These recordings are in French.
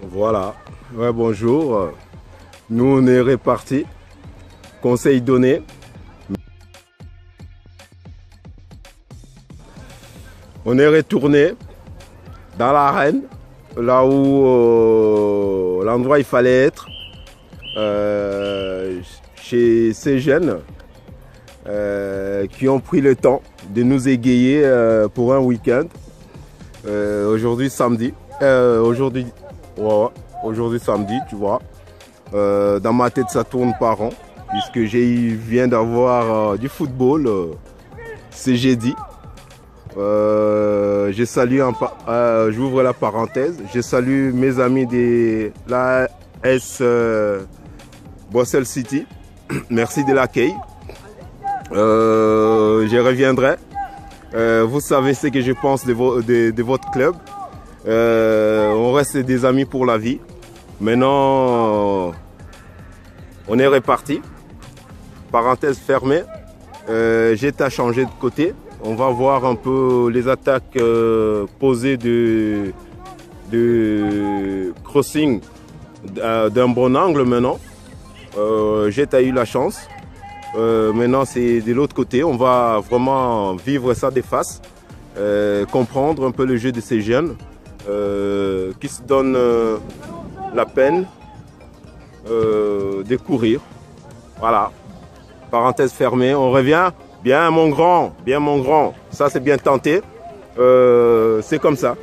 Voilà. Ouais, bonjour. Nous, on est répartis. Conseil donné. On est retourné dans l'arène, là où l'endroit il fallait être, chez ces jeunes qui ont pris le temps de nous égayer pour un week-end. Aujourd'hui samedi, aujourd'hui samedi, tu vois. Dans ma tête ça tourne par an, puisque je viens d'avoir du football ce jeudi. Je salue, j'ouvre la parenthèse, je salue mes amis de l'AS Brussels City. Merci de l'accueil. Je reviendrai. Vous savez ce que je pense de votre club. On reste des amis pour la vie. Maintenant, on est reparti. Parenthèse fermée. J'ai à changer de côté. On va voir un peu les attaques posées de crossing d'un bon angle maintenant. J'ai eu la chance. Maintenant c'est de l'autre côté. On va vraiment vivre ça de face. Comprendre un peu le jeu de ces jeunes qui se donnent la peine de courir. Voilà. Parenthèse fermée. On revient. Bien mon grand, bien mon grand, ça c'est bien tenté, c'est comme ça,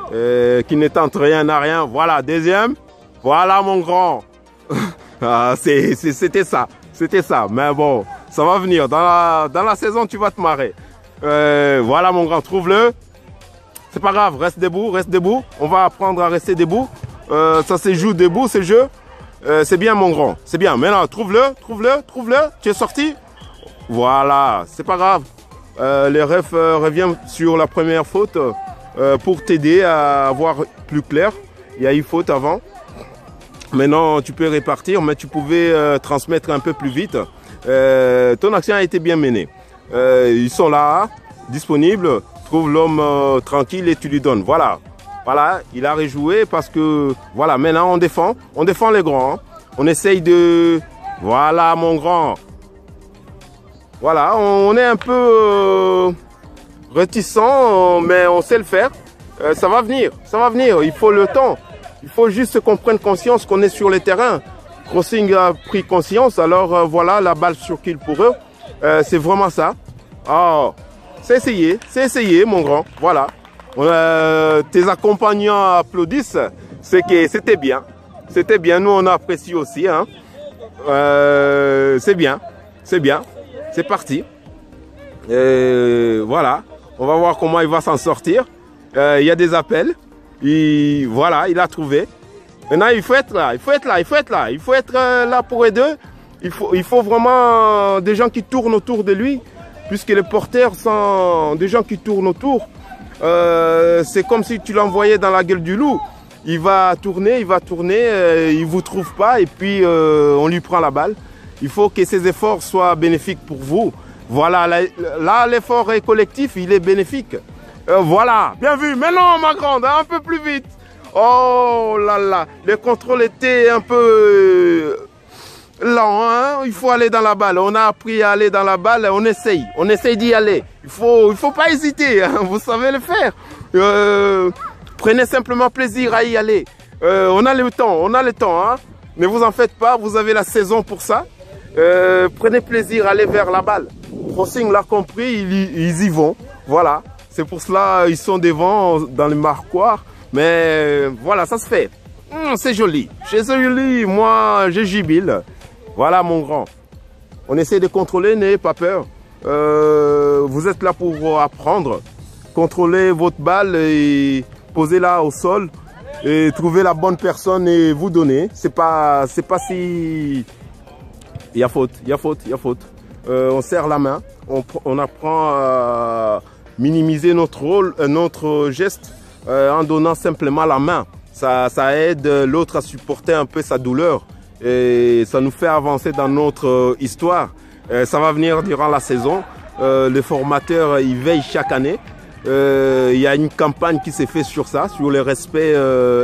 qui ne tente rien n'a rien, voilà, deuxième, voilà mon grand, c'était ça, mais bon, ça va venir, dans la saison tu vas te marrer, voilà mon grand, trouve-le, c'est pas grave, reste debout, on va apprendre à rester debout, ça se joue debout ce jeu, c'est bien mon grand, c'est bien, maintenant trouve-le, tu es sorti. Voilà, c'est pas grave. Les refs reviennent sur la première faute pour t'aider à voir plus clair. Il y a eu faute avant. Maintenant, tu peux répartir, mais tu pouvais transmettre un peu plus vite. Ton action a été bien menée. Ils sont là, disponibles. Trouve l'homme tranquille et tu lui donnes. Voilà, voilà, il a rejoué parce que voilà. Maintenant, on défend les grands. Hein. On essaye de, voilà, mon grand. Voilà, on est un peu réticent, mais on sait le faire. Ça va venir, il faut le temps. Il faut juste qu'on prenne conscience qu'on est sur le terrain. Crossing a pris conscience, alors voilà, la balle circule pour eux. C'est vraiment ça. Oh, c'est essayé, mon grand. Voilà. Tes accompagnants applaudissent, c'est que c'était bien. C'était bien, nous on apprécie aussi. Hein. C'est bien. C'est parti. Voilà. On va voir comment il va s'en sortir. Il y a des appels. Voilà, il a trouvé. Maintenant, il faut être là. Il faut être là pour aider. Il faut vraiment des gens qui tournent autour de lui. Puisque les porteurs sont des gens qui tournent autour. C'est comme si tu l'envoyais dans la gueule du loup. Il va tourner, il ne vous trouve pas. Et puis, on lui prend la balle. Il faut que ces efforts soient bénéfiques pour vous. Voilà, là l'effort est collectif, il est bénéfique. Voilà, bien vu. Maintenant, ma grande, un peu plus vite. Oh là là, le contrôle était un peu lent. Hein? Il faut aller dans la balle. On a appris à aller dans la balle. On essaye d'y aller. Il faut pas hésiter. Hein? Vous savez le faire. Prenez simplement plaisir à y aller. On a le temps. Hein? Ne vous en faites pas, vous avez la saison pour ça. Prenez plaisir à aller vers la balle. Crossing l'a compris, ils y vont. Voilà, c'est pour cela ils sont devant dans le marquoir. Mais voilà, ça se fait. C'est joli. C'est joli, moi je jubile. Voilà mon grand. On essaie de contrôler, n'ayez pas peur. Vous êtes là pour apprendre. Contrôlez votre balle et posez-la au sol. Et trouver la bonne personne et vous donner. C'est pas si... Il y a faute. On serre la main. On apprend à minimiser notre rôle, notre geste en donnant simplement la main. Ça aide l'autre à supporter un peu sa douleur. Et ça nous fait avancer dans notre histoire. Ça va venir durant la saison. Les formateurs, ils veillent chaque année. Il y a une campagne qui s'est faite sur ça, sur le respect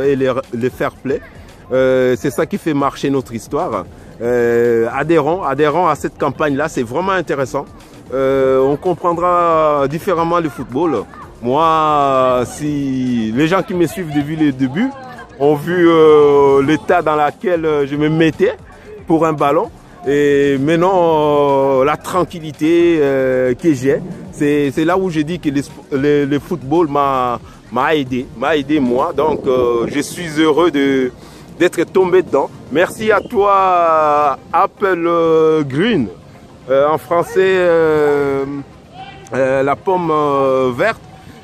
et les fair play. C'est ça qui fait marcher notre histoire. Adhérons à cette campagne-là, c'est vraiment intéressant. On comprendra différemment le football. Moi, si les gens qui me suivent depuis le début ont vu l'état dans lequel je me mettais pour un ballon, et maintenant la tranquillité que j'ai, c'est là où je dis que le football m'a aidé moi. Donc je suis heureux d'être tombé dedans. Merci à toi Apple Green, en français la pomme verte,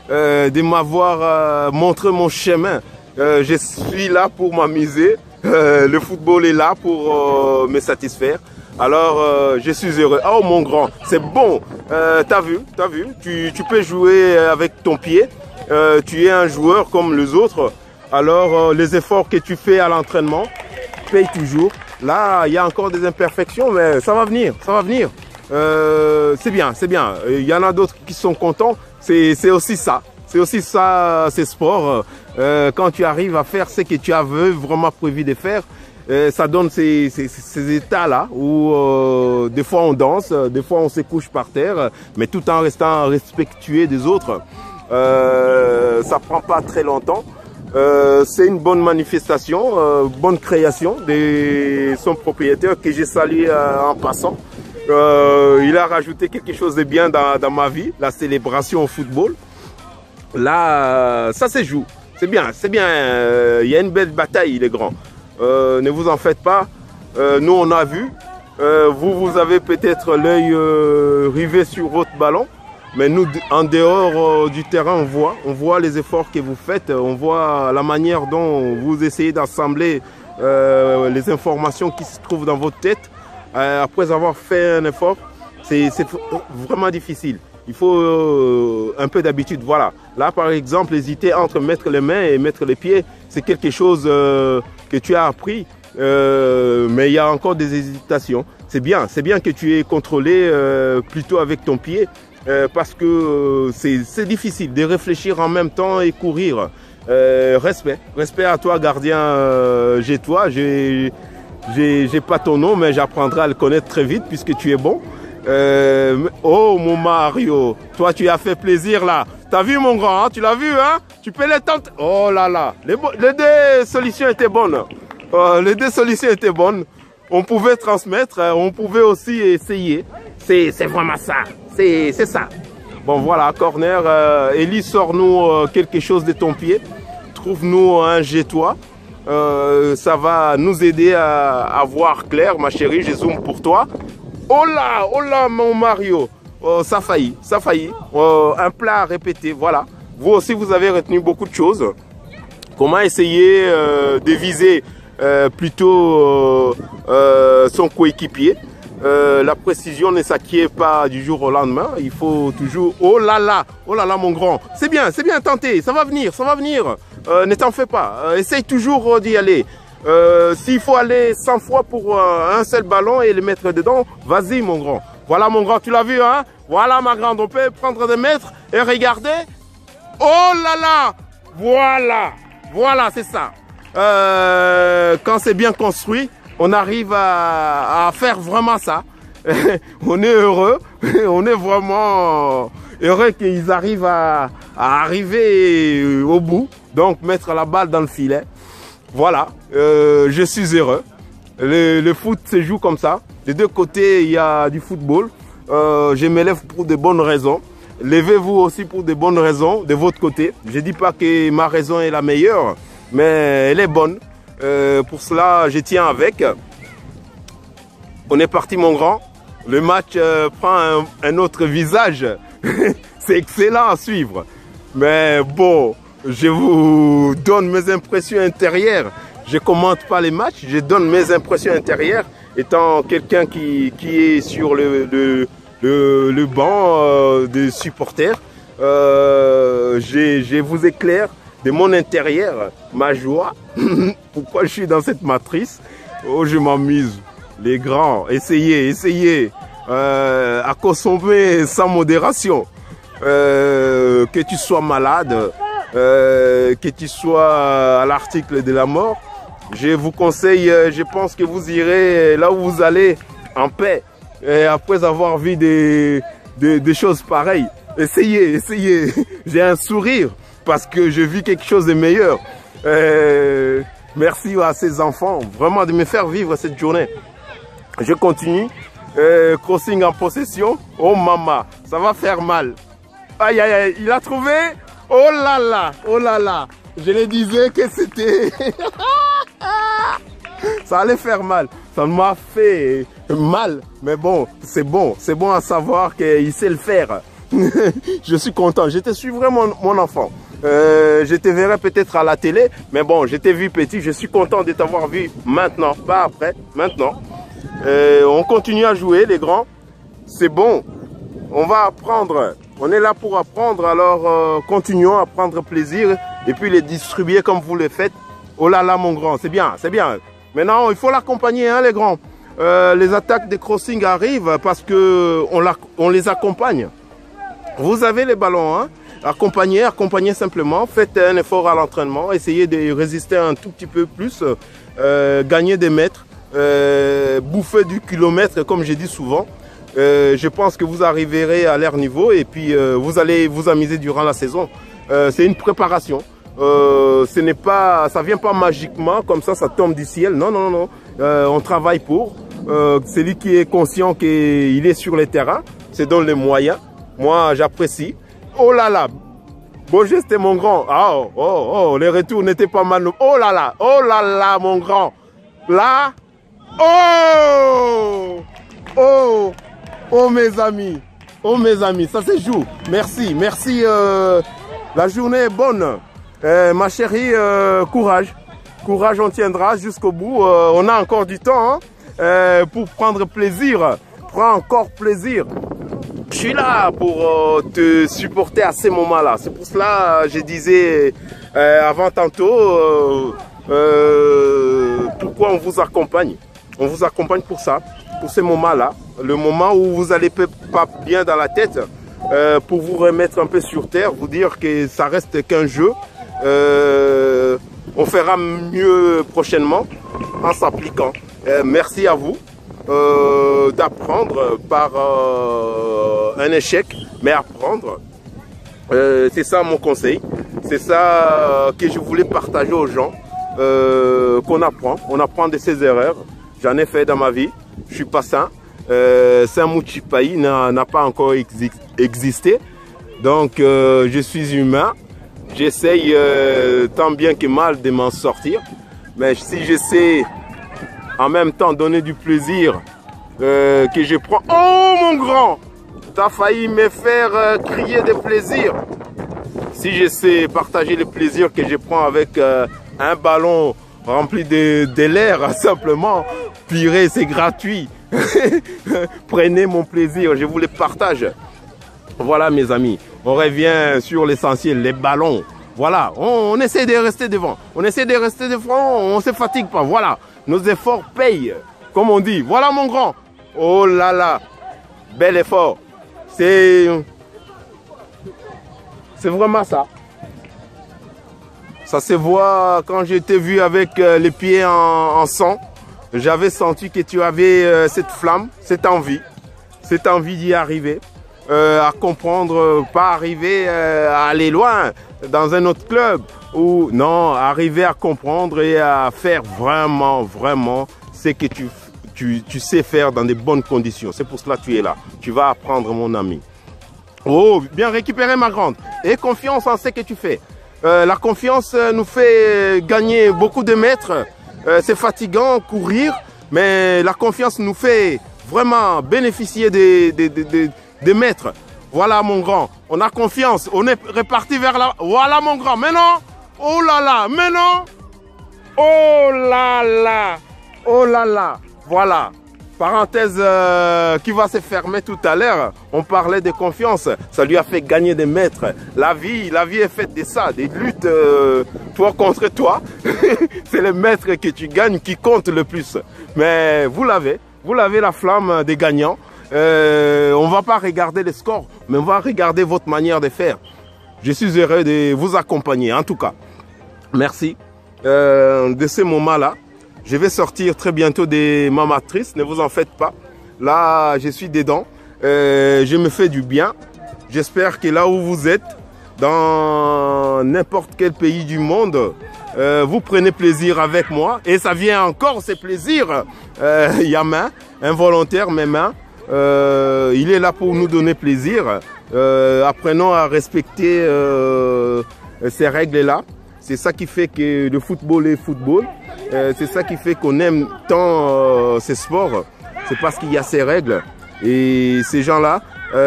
de m'avoir montré mon chemin. Je suis là pour m'amuser. Le football est là pour me satisfaire. Alors je suis heureux. Oh mon grand, c'est bon. T'as vu, tu peux jouer avec ton pied. Tu es un joueur comme les autres. Alors les efforts que tu fais à l'entraînement payent toujours. Là, il y a encore des imperfections, mais ça va venir, c'est bien. Il y en a d'autres qui sont contents. C'est aussi ça. C'est aussi ça, ces sports. Quand tu arrives à faire ce que tu avais vraiment prévu de faire, ça donne ces états-là où des fois on danse, des fois on se couche par terre, mais tout en restant respectueux des autres. Ça prend pas très longtemps. C'est une bonne manifestation, bonne création de son propriétaire que j'ai salué en passant. Il a rajouté quelque chose de bien dans ma vie, la célébration au football. Là, ça se joue. C'est bien. Il y a une belle bataille, les grands. Ne vous en faites pas. Nous, on a vu. Vous avez peut-être l'œil rivé sur votre ballon. Mais nous, en dehors du terrain, on voit les efforts que vous faites. On voit la manière dont vous essayez d'assembler les informations qui se trouvent dans votre tête. Après avoir fait un effort, c'est vraiment difficile. Il faut un peu d'habitude. Voilà. Là, par exemple, hésiter entre mettre les mains et mettre les pieds, c'est quelque chose que tu as appris. Mais il y a encore des hésitations. C'est bien que tu aies contrôlé plutôt avec ton pied. Parce que c'est difficile de réfléchir en même temps et courir. Respect à toi, gardien Gétois. J'ai pas ton nom, mais j'apprendrai à le connaître très vite puisque tu es bon. Oh mon Mario, toi tu as fait plaisir là. T'as vu mon grand, hein? Tu l'as vu, hein? Tu peux les tenter. Oh là là, les deux solutions étaient bonnes. On pouvait transmettre, on pouvait aussi essayer. C'est vraiment ça. C'est ça. Bon voilà, corner. Elie, sors-nous quelque chose de ton pied. Trouve-nous un Gétois. Ça va nous aider à voir clair, ma chérie. Je zoome pour toi. Oh là, mon Mario. Ça faillit. Un plat à répéter, voilà. Vous aussi, vous avez retenu beaucoup de choses. Comment essayer de viser plutôt son coéquipier. La précision ne s'acquiert pas du jour au lendemain. Il faut toujours... Oh là là, mon grand. C'est bien tenté. Ça va venir. Ne t'en fais pas. Essaye toujours d'y aller. S'il faut aller 100 fois pour un seul ballon et le mettre dedans, vas-y, mon grand. Voilà, mon grand, tu l'as vu, hein? Voilà, ma grande. On peut prendre des mètres et regarder. Oh là là. Voilà, c'est ça. Quand c'est bien construit, on arrive à faire vraiment ça. On est heureux. On est vraiment heureux qu'ils arrivent à arriver au bout. Donc, mettre la balle dans le filet. Voilà. Je suis heureux. Le foot se joue comme ça. Des deux côtés, il y a du football. Je me lève pour de bonnes raisons. Levez-vous aussi pour de bonnes raisons de votre côté. Je ne dis pas que ma raison est la meilleure, mais elle est bonne. Pour cela, je tiens avec. On est parti, mon grand. Le match prend un autre visage. C'est excellent à suivre. Mais bon, je vous donne mes impressions intérieures. Je ne commente pas les matchs, je donne mes impressions intérieures. Étant quelqu'un qui est sur le banc des supporters, je vous éclaire de mon intérieur, ma joie. Pourquoi je suis dans cette matrice? Oh, je m'amuse. Les grands, essayez à consommer sans modération. que tu sois malade, que tu sois à l'article de la mort, je vous conseille, je pense que vous irez là où vous allez en paix. Et après avoir vu des choses pareilles, essayez. J'ai un sourire parce que je vis quelque chose de meilleur. Merci à ces enfants vraiment de me faire vivre cette journée. Je continue. Crossing en possession. Oh maman, ça va faire mal. Aïe aïe aïe, il a trouvé. Oh là là, oh là là. Je le disais que c'était... Ça allait faire mal. Ça m'a fait mal. Mais bon, c'est bon à savoir qu'il sait le faire. Je suis content. Je te suivrai mon enfant. Je te verrai peut-être à la télé. Mais bon, je t'ai vu petit. Je suis content de t'avoir vu maintenant. Pas après, maintenant. On continue à jouer les grands. C'est bon. On va apprendre. On est là pour apprendre. Alors continuons à prendre plaisir. Et puis les distribuer comme vous le faites. Oh là là mon grand. C'est bien, c'est bien. Maintenant il faut l'accompagner hein, les grands. Les attaques de crossing arrivent parce que on les accompagne. Vous avez les ballons. Hein. Accompagnez simplement. Faites un effort à l'entraînement. Essayez de résister un tout petit peu plus. Gagner des mètres. Bouffer du kilomètre comme j'ai dit souvent. Je pense que vous arriverez à leur niveau et puis vous allez vous amuser durant la saison. C'est une préparation. Ce n'est pas, ça vient pas magiquement comme ça tombe du ciel. Non, non, non. On travaille pour. Celui qui est conscient qu'il est sur le terrain, c'est dans les moyens. Moi, j'apprécie. Oh là là, beau geste mon grand. Oh, les retours n'étaient pas mal. Oh là, mon grand. Là. Oh mes amis, ça se joue. Merci. La journée est bonne. Ma chérie, courage, on tiendra jusqu'au bout. On a encore du temps hein, pour prendre plaisir. Prends encore plaisir. Je suis là pour te supporter à ces moments-là. C'est pour cela que je disais avant tantôt pourquoi on vous accompagne. On vous accompagne pour ça, pour ces moments-là. Le moment où vous n'allez pas bien dans la tête, pour vous remettre un peu sur terre, vous dire que ça reste qu'un jeu. On fera mieux prochainement en s'appliquant. Merci à vous d'apprendre par un échec, mais apprendre. C'est ça mon conseil. C'est ça que je voulais partager aux gens. Qu'on apprend. On apprend de ses erreurs. J'en ai fait dans ma vie. Je suis pas saint. Saint-Mouchipaï n'a pas encore existé. Donc, je suis humain. J'essaye tant bien que mal de m'en sortir. Mais si je sais en même temps donner du plaisir que je prends... Oh mon grand! T'as failli me faire crier de plaisir. Si je sais partager le plaisir que je prends avec un ballon rempli de l'air, simplement, purée, c'est gratuit. Prenez mon plaisir, je vous le partage. Voilà mes amis, on revient sur l'essentiel, les ballons. Voilà, on essaie de rester devant. On essaie de rester devant, on ne se fatigue pas. Voilà, nos efforts payent, comme on dit. Voilà mon grand. Oh là là, bel effort. C'est vraiment ça. Ça se voit quand je t'ai vu avec les pieds en sang. J'avais senti que tu avais cette flamme, cette envie d'y arriver, à comprendre, pas arriver à aller loin dans un autre club, ou non, arriver à comprendre et à faire vraiment ce que tu sais faire dans de bonnes conditions. C'est pour cela que tu es là. Tu vas apprendre mon ami. Oh, bien récupéré ma grande. Et confiance en ce que tu fais. La confiance nous fait gagner beaucoup de mètres. C'est fatigant courir, mais la confiance nous fait vraiment bénéficier des mètres. Voilà mon grand, on a confiance, on est reparti vers là. Voilà mon grand, maintenant, oh là là, maintenant, oh là là, oh là là, voilà. Parenthèse qui va se fermer tout à l'heure. On parlait de confiance. Ça lui a fait gagner des mètres. La vie est faite de ça, des luttes toi contre toi. C'est les mètres que tu gagnes qui comptent le plus. Mais vous l'avez la flamme des gagnants. On ne va pas regarder les scores, mais on va regarder votre manière de faire. Je suis heureux de vous accompagner, en tout cas. Merci de ce moment-là. Je vais sortir très bientôt de ma matrice, ne vous en faites pas. Là, je suis dedans. Je me fais du bien. J'espère que là où vous êtes, dans n'importe quel pays du monde, vous prenez plaisir avec moi. Et ça vient encore, ce plaisir. Yamin, involontaire, mais main. Il est là pour nous donner plaisir. Apprenons à respecter ces règles-là. C'est ça qui fait que le football est football. C'est ça qui fait qu'on aime tant ces sports. C'est parce qu'il y a ces règles. Et ces gens-là,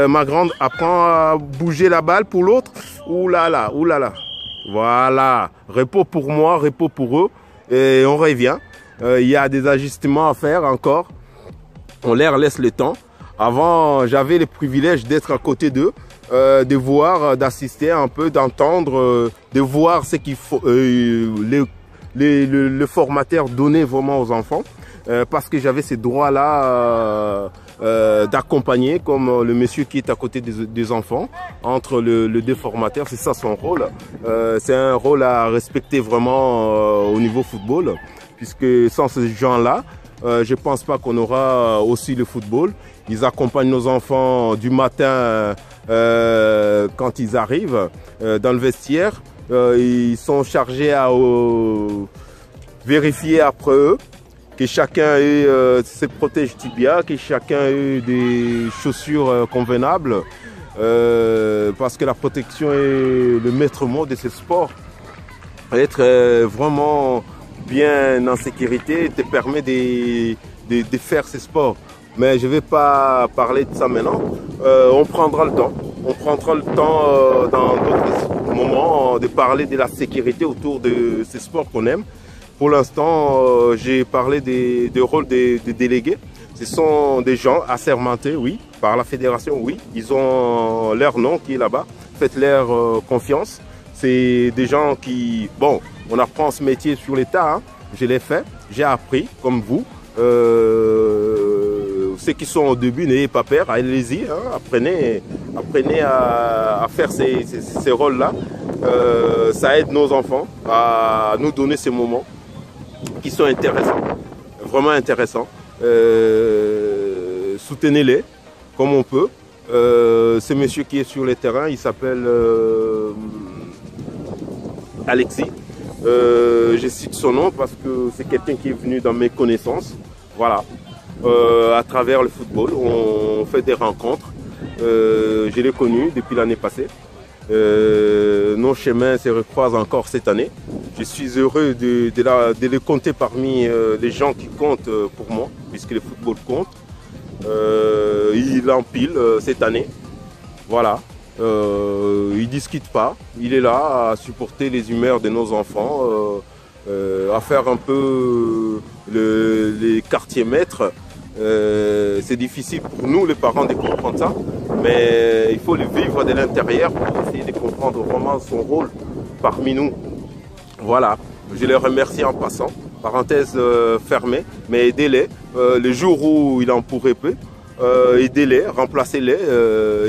ma grande apprend à bouger la balle pour l'autre. Ouh là là, ouh là là. Voilà. Repos pour moi, repos pour eux. Et on revient. Il y a des ajustements à faire encore. On leur laisse le temps. Avant, j'avais le privilège d'être à côté d'eux, de voir, d'assister un peu, d'entendre, de voir ce qu'il faut, le formateur donnait vraiment aux enfants, parce que j'avais ces droits-là d'accompagner, comme le monsieur qui est à côté des enfants, entre le deux formateurs, c'est ça son rôle. C'est un rôle à respecter vraiment au niveau football, puisque sans ces gens-là, je ne pense pas qu'on aura aussi le football. Ils accompagnent nos enfants du matin quand ils arrivent dans le vestiaire. Ils sont chargés à vérifier après eux que chacun ait ses protèges tibia, que chacun ait des chaussures convenables. Parce que la protection est le maître mot de ce sport. Être vraiment bien en sécurité te permet de faire ce sport. Mais je ne vais pas parler de ça maintenant. On prendra le temps. On prendra le temps dans d'autres moments de parler de la sécurité autour de ces sports qu'on aime. Pour l'instant, j'ai parlé des rôles des délégués. Ce sont des gens assermentés, oui, par la fédération, oui. Ils ont leur nom qui est là-bas. Faites-leur confiance. C'est des gens qui... Bon, on apprend ce métier sur les tas. Hein. Je l'ai fait, j'ai appris, comme vous. Ceux qui sont au début, n'ayez pas peur, allez-y, hein, apprenez à faire ces rôles-là. Ça aide nos enfants à nous donner ces moments qui sont intéressants, vraiment intéressants. Soutenez-les comme on peut. Ce monsieur qui est sur le terrain, il s'appelle Alexis. Je cite son nom parce que c'est quelqu'un qui est venu dans mes connaissances. Voilà. À travers le football, on fait des rencontres. Je l'ai connu depuis l'année passée. Nos chemins se recroisent encore cette année. Je suis heureux de le compter parmi les gens qui comptent pour moi, puisque le football compte. Il empile cette année. Voilà. Il ne discute pas. Il est là à supporter les humeurs de nos enfants, à faire un peu les quartiers maîtres. C'est difficile pour nous, les parents, de comprendre ça, mais il faut le vivre de l'intérieur pour essayer de comprendre vraiment son rôle parmi nous. Voilà, je les remercie en passant. Parenthèse fermée, mais aidez-les. Le jour où il en pourrait peu, aidez-les, remplacez-les,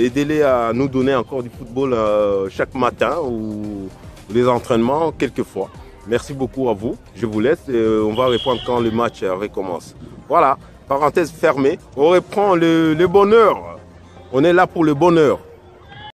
aidez-les à nous donner encore du football chaque matin ou les entraînements quelquefois. Merci beaucoup à vous. Je vous laisse et on va répondre quand le match recommence. Voilà, parenthèse fermée. On reprend le bonheur. On est là pour le bonheur.